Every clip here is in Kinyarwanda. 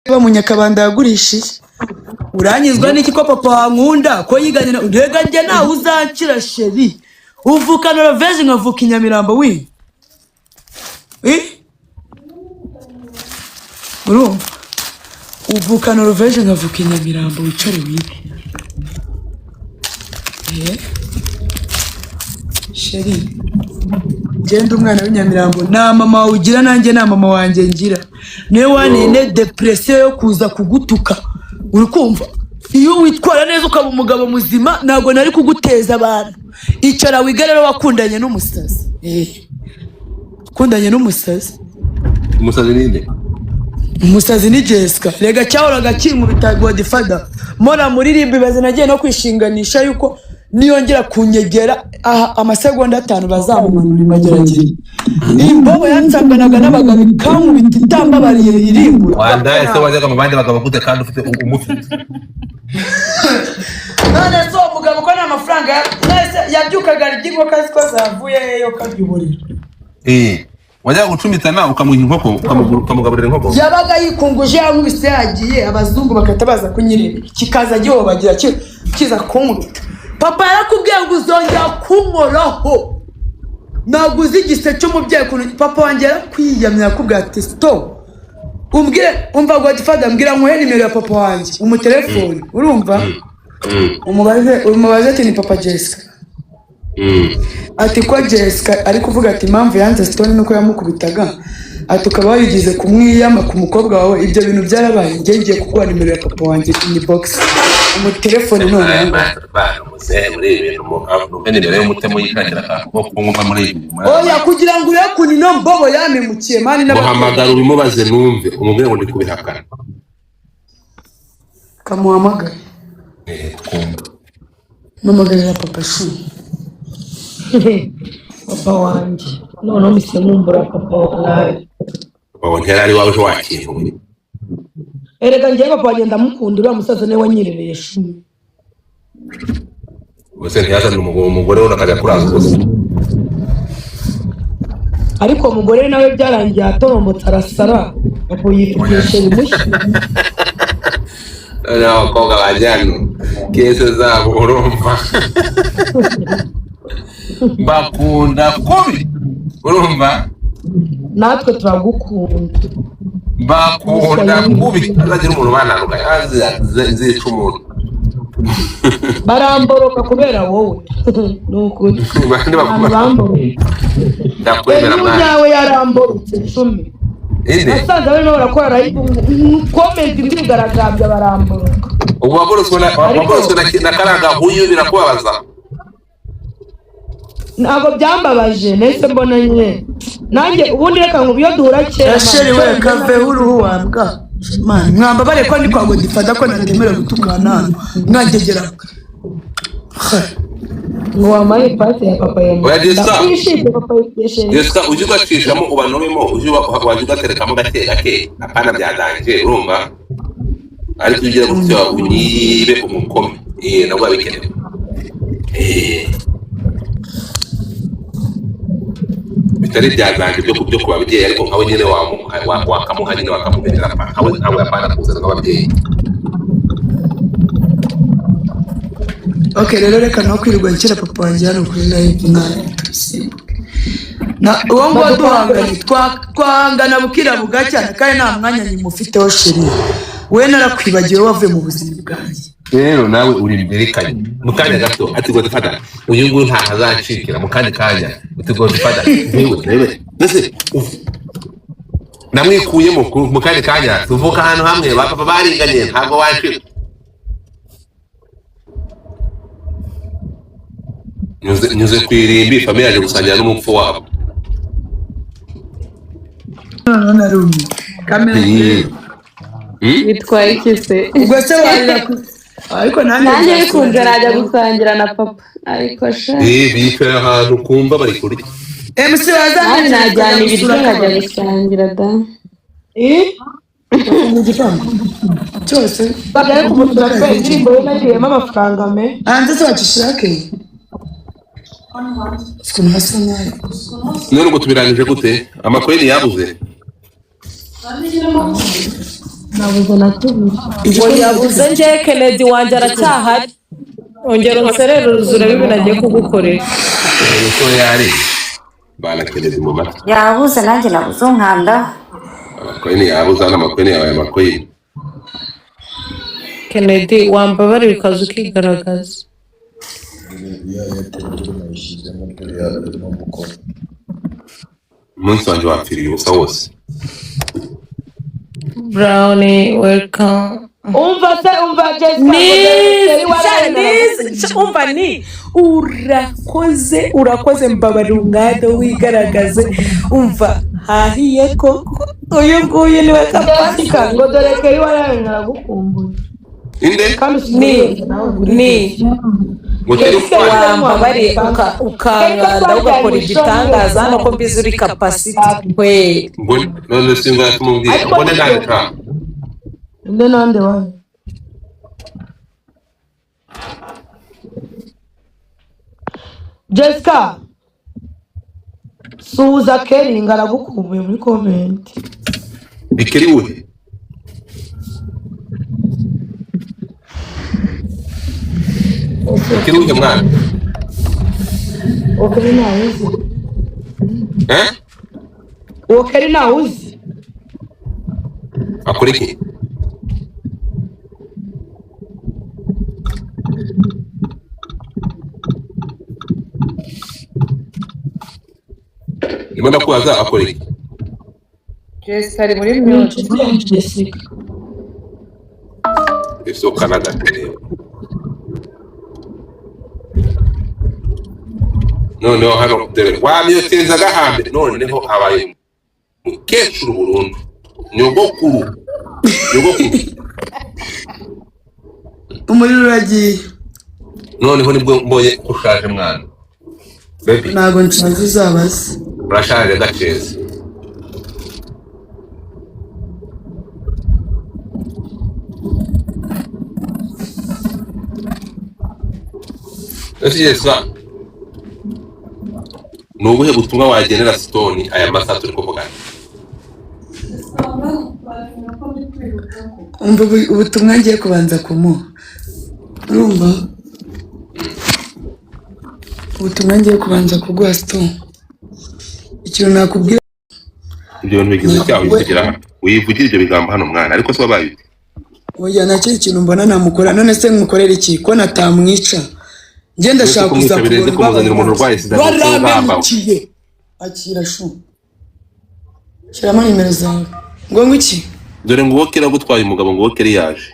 ba munyakabanda yagurishije uranyizwa n'iki ko papa wankunda ko yiganye na ntega njye nawe uzankira sheri uvuka Norvège nkavuka Inyamirambo wi urumva uvuka Norvège nkavuka Inyamirambo wicare wibe sheri genda umwana w'Inyamirambo na mama ugira nanjye na mama wanjye ngira niwe wanene depression yo kuza kugutuka uri kumva iyo witwara neza ukaba umugabo muzima nago nari kuguteza abantu icara wigarero wakundanye n'umusazi kundanye n'umusazi ninde umusazi ni Jessica rega cyahoraga kintu bita Godfather mora muririmbi baze nagiye no kwishinganisha yuko niyongera kunyegera amasegonda 5 bazamumanura imageragere imbobo yansanganaga n'abagabo kamu bititamba bariye irimbura wanda ese wajyaga mu bandi bagabo gute kandi ufite umufi none so umugabo ko nta mafaranga yabyukaga rigirwa kazi ko zavuye yo kabyuburira wajyaga gucumitana ukamuha inkoko ukamugaburira inkoko yabaga yikunguje yankubise yagiye abazungu bakata baza kunyirira kikaza giho bagira kiza kunkubita papa yarakubwiye ngo uzongera kunkoraho naguze igise cy'umubyeyi kuntu papa wanjye yarakwiyamya yakubwiye ati stop umbwire umva Godfather mbwira nkuhe nimero ya papa wanjye umutelefone urumva umubaze ati ni papa Jessica ati ko Jessica ari kuvuga ati impamvu yanze Stone nuko yamukubitaga ati ukaba wayigize kumwiyama ku mukobwa wawe ibyo bintu byarabaye ngiye kuguha nimero ya papa wanjye in box umutelefone none muze muri ibintu mu nimero y'umutemo yikakira ko kumva muri oya kugira ngo ure kunino mbobo yamemukiye mani n'abahamagara ubimubaze numve umubwire ngo ndi kubihakana kamuhamagara twumva numugarira papa shu papa wanjye none umise mumbura papa wawe ntiyari wawe wakiriwe erega ngiye papa wanjye ndamukunda uriya musaza niwe wanyirereye shumi bose ntiyazana umugore we akajya kuraza gusa ariko umugore nawe byarangiye atorombotse arasara papa yitwishe bimushye n'abakobwa bajyana kese zabo urumva bakunda kubi urumva natwe turagukunda bakunda kubi azagira umuntu bananuka zica umuntu baramboroka kubera wowe nuko bamboroka ndakwemera mwana yawe yaramborotse cumi asanze bari no barakora comment ndigaragambya baramboroka ubu waboroswe na karanga huyu birakubabaza ntabwo byambabaje nese mbona nyine nanjye ubundi reka ngo byo duhura kera sheri we kave uruhu wambwa man mwamba bare ko ndi kwa Godfather ko natemera gutukana mwagegera ngo wamaye pasi ya papa yangu Jessica uje ugacishamo ubanomemo uje waje ugaterekamo gake apana byadanje urumva ariko ugira gutyo unyibe umukome nabwo abikenewe bitari byazanje byo kuba ababyeyi ariko nkawe nyine wakamuha nyine wakamubenera nkawe apana kuzana nk'ababyeyi okay rero reka no kwirirwa nshyira papa wanjye hano kuri live na uwo ngo duhanganye twahangana bukira bugacya kandi nta mwanya nyimufiteho sheri we narakwibagiwe wavuye mu buzima bwanjye rero nawe uri imbere kanye mu kanya gato ati Godfather uyu nguyu nta hazacikira mu kandi kanya ati Godfather rebe mbese namwikuyemo mu kandi kanya tuvuka hano hamwe bapapa baringanye ntabwo washira nyuze kwirimbi famille yaje gusangira n'umupfu wabo none arumi kamera bitwaye ikise ubwo se warira ariko nanjye bikunze najya gusangira na papa ariko sha bicaye ahantu kumva bari kurya MC wazanye najyana ibiryo nkajya gusangira da mu gipangu cyose bagaye kumutura pe indirimbo ye nagiyemo amafaranga me hanze se wakishake none ngo tubiranije gute amakweli yabuze nabuze natubiri ngo yabuze nje Kennedy wanjye aracyahari ongera unsereruzure bibi nagiye kugukorera uko yari banakeneye mu matwi yabuze nanjye nabuze unkanda amakoyini yabuze n'amakoyini yawe amakoyini Kennedy wambabarira ukaza ukigaragaza umunsi wanjye wapfiriye ubusa wose Brownie welcome umva Jessica umva ni urakoze mbabarira umwanya wigaragaze umva hahiye koko uyu nguyu niwe kapasika ngo dore Keri waraye naragukumbuye inde ni wambabariye ukanganda ugakora igitangaza hano ko mbizi uri kapasiti we none singa kumubwira mbone nandika inde nande wawe Jessica suza Keri ngaragukumbuye muri comment ikiri uhe ikiri uhe mwana Keri nawuzi Keri nawuzi akora iki Imana kubaza akora iki Jessica ari muri myinshi Jessica isoka n'agatebe noneho hano dore wamyotezaga hambere noneho habaye mukecuru burundu nyogokuru umuriro uragiye noneho nibwo mbonye ushaje mwana baby ntabwo nshaje uzabaze urashaje gaceza Jessica ni ubuhe butumwa wagenera Stone aya masaha turi kuvugana umva ubutumwa ngiye kubanza kumuha urumva ubutumwa ngiye kubanza kuguha Stone ikintu nakubwira ibyo bintu bigize cyaho bigira wivugira ibyo bigambo hano mwana ariko se wabaye oya nacyo ikintu mbona namukora none se nmukorera iki ko natamwica ngenda shaka kuza kumuzanira umuntu urwaye sida baramemukiye akira shu shyiramo nimero zawe ngo iki dore ngo wokera gutwaye umugabo ngo wokere yaje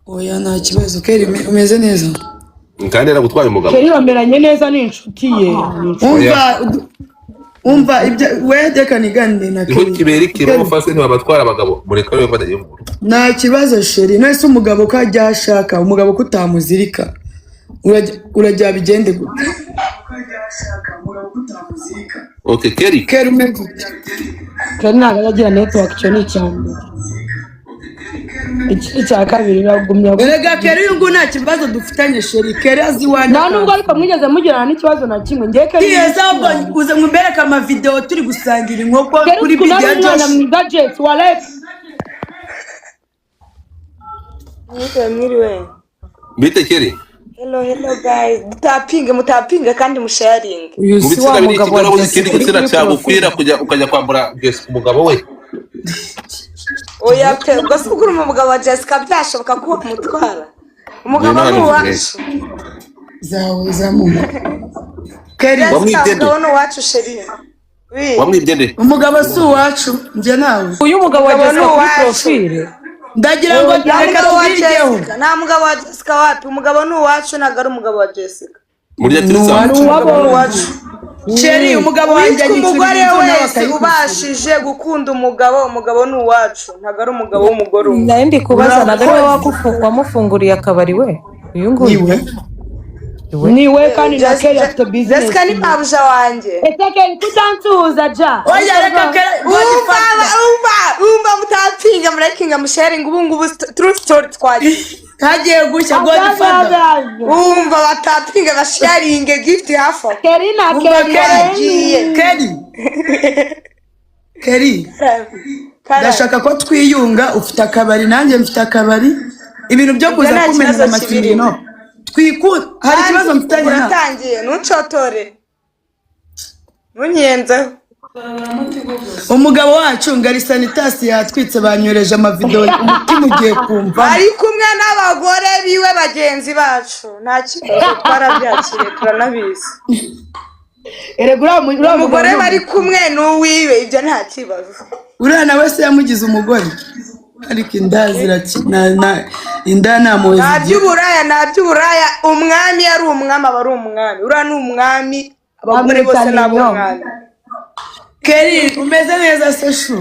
oya nta kibazo Keri umeze neza kandi era gutwaye umugabo Keri bameranye neza n'inshuti ye umva ibyo wedeka nigande na Keri iho kibera ikiro fase ntibabatwara abagabo mureka rero badaye inkuru nta kibazo sheri nese umugabo ko ajya ashaka umugabo kutamuzirika urajya bigende gute okay Keri umeze Keri ntabwo yagira network cyo ni icyambere iki cya kabiri bagumya erega Keri uyu nta kibazo dufitanye sheri Keri azi wanje nta nubwo ariko mwigeze mugirana n'ikibazo na kimwe ngiye Keri yeza ubwo uze mumbereka ama video turi gusangira inkoko kuri bidia Josh na gadget wallet mwiriwe bite Keri hello guys mutapinga kandi musharing uyu si wa mugabo wa Jessica gitsina cyagukwira kujya ukajya kwambura Jessica umugabo we oya ubwo se ugura umugabo wa Jessica byashoboka ko umutwara umugabo ni uwacu zawe zamuha Keri umugabo ni uwacu sheri wamwibye nde umugabo si uwacu njye nawe uyu mugabo wa Jessica kuri profile ndagira ngo reka tubiryeho nta mugabo wa Jessica wapi umugabo ni uwacu ntabwo ari umugabo wa Jessica murya turisa Sheri umugabo wanjye umugore wese ubashije gukunda umugabo ni uwacu ntabwo ari umugabo w'umugore umwe ndi kubaza ntabwo wamufunguriye akabari we uyu nguyu niwe kandi na Keri afite business Jessica ni mabuja wanjye ese Keri kutansuhuza ja oya reka Keri umva mutapinga murakinga musharing ubu true story twagiye hagiye gushya Godfather umva batapinga basharing gift hafa Keri na Keri Keri Keri Kara. ndashaka ko twiyunga, ufite akabari nanjye mfite akabari, ibintu byo kuza nta kumena kibazo amasimino hari ikibazo mfitanye na uratangiye ntucotore ntunyenzeho. umugabo wacu ngari sanitasi yatwitse, banyoreje amavidewo, umutima ugiye kumva. ari kumwe n'abagore biwe bagenzi bacu, nta kibazo twarabyakiriye turanabizi. Erega umugore bari kumwe n'uwiwe, ibyo nta kibazo. uriya nawe se yamugize umugore, ariko inda zirakina, inda namuzi. nta by'uburaya, umwami ari umwami aba ari umwami, uriya ni umwami, abagore bose ni ab'umwami. Keri umeze neza se shu?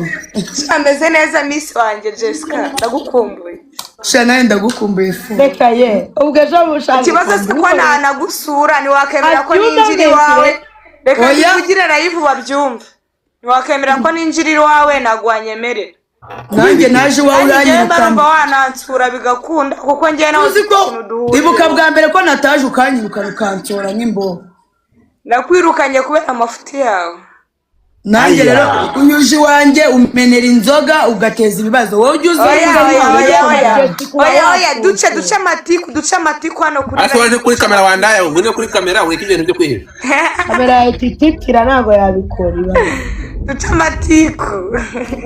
ameze neza miss wanjye Jessica, ndagukumbuye. Sha nawe ndagukumbuye fu. reka ye ubwo ejo bushaka ikibazo si ko ntanagusura, ntiwakemera ko ninjira iwawe. Reka nivugire live babyumve. Ntiwakemera ko ninjira iwawe nagwanyemerera. Nanjye naje iwawe uranyirukana. Mba wanansura bigakunda kuko njye nawe uzi ko ibuka bwa mbere ko nataje ukanyirukana ukansora nk'imboho. Nakwirukanye kubera amafuti yawe. Nanjye rero unyuje iwanjye umenera inzoga ugateza ibibazo, wowe ujye uza. Oya duce amatiku hano kuri ariko waje kuri kamera wandaye, ngwino kuri kamera ureke ibintu byo kwihisha. kamera ititira ntago yabikora. duce amatiku.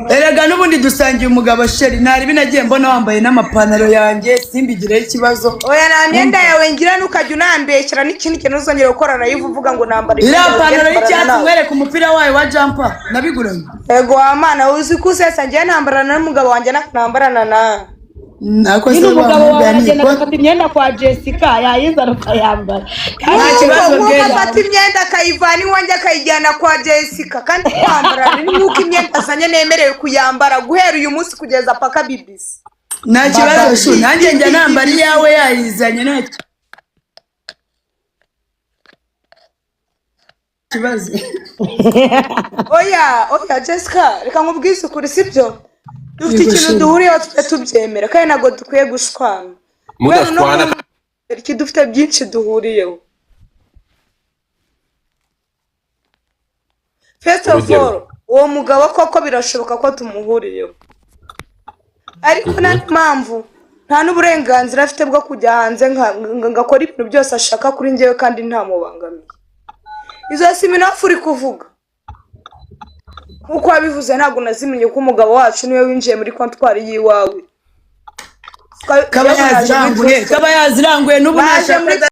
Erega n'ubundi dusangiye umugabo sheri, ntari binagiye mbona wambaye n'amapantaro yanjye simbigireho ikibazo. Oya nta myenda yawe ngira nukajya unambeshyira n'ikindi kintu uzongera gukora na yivu uvuga ngo nambara iriya pantaro y'icyatsi mwereka umupira wayo wa jumper nabiguranye. Ego wamana uzi ko usesa njye nambarana n'umugabo wanjye nambarana na nako se umugabo wanjye agafata imyenda kwa Jessica yayizana ukayambara. nta kibazo bwera. Agafata imyenda akayivana iwanjye akayijyana kwa Jessica kandi kwambara ni nuko imyenda asanye nemerewe kuyambara guhera uyu munsi kugeza paka bibisi. Nta kibazo shu, nanjye njya nambara iyawe yayizanye nta kibazo. Oya Jessica, reka nkubwize ukuri sibyo? Dufite ikintu duhuriyeho tubyemera kandi ntabwo dukwiye gushwana. Mudashwana iki dufite byinshi duhuriyeho. First of all, uwo mugabo koko birashoboka ko tumuhuriyeho, ariko nta mpamvu nta n'uburenganzira afite bwo kujya hanze ngakora ibintu byose ashaka kuri njyewe kandi nta mubangamiye. Izo si minafu uri kuvuga uko wabivuze, ntabwo nazimenye ko umugabo wacu niwe winjiye muri kontwari yiwawe. Kaba yaziranguye n'ubu nashaka